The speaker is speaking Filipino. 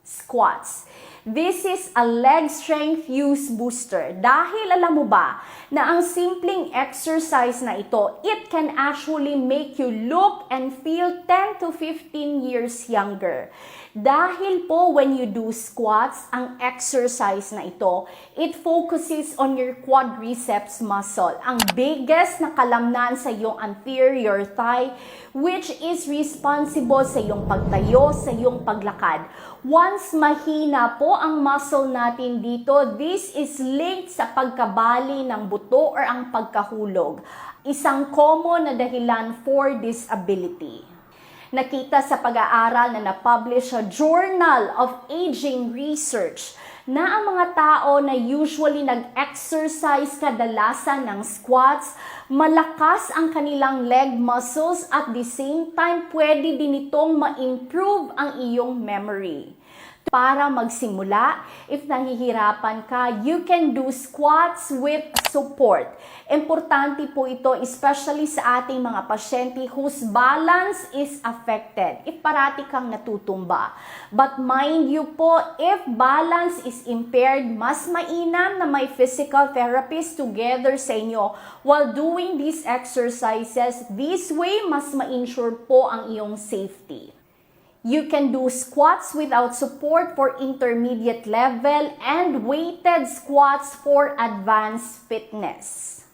squats. This is a leg strength use booster. Dahil alam mo ba na ang simpleng exercise na ito, it can actually make you look and feel 10 to 15 years younger. Dahil po when you do squats, ang exercise na ito, it focuses on your quadriceps muscle, ang biggest na kalamnan sa iyong anterior thigh, which is responsible sa iyong pagtayo, sa iyong paglakad. Once mahina po ang muscle natin dito, this is linked sa pagkabali ng buto or ang pagkahulog. Isang common na dahilan for disability. Nakita sa pag-aaral na na-publish sa Journal of Aging Research na ang mga tao na usually nag-exercise kadalasan ng squats, malakas ang kanilang leg muscles at the same time pwede din itong ma-improve ang iyong memory. Para magsimula, if nahihirapan ka, you can do squats with support. Importante po ito, especially sa ating mga pasyente whose balance is affected. If parati kang natutumba. But mind you po, if balance is impaired, mas mainam na may physical therapist together sa inyo while doing these exercises. This way, mas ma-ensure po ang iyong safety. You can do squats without support for intermediate level and weighted squats for advanced fitness.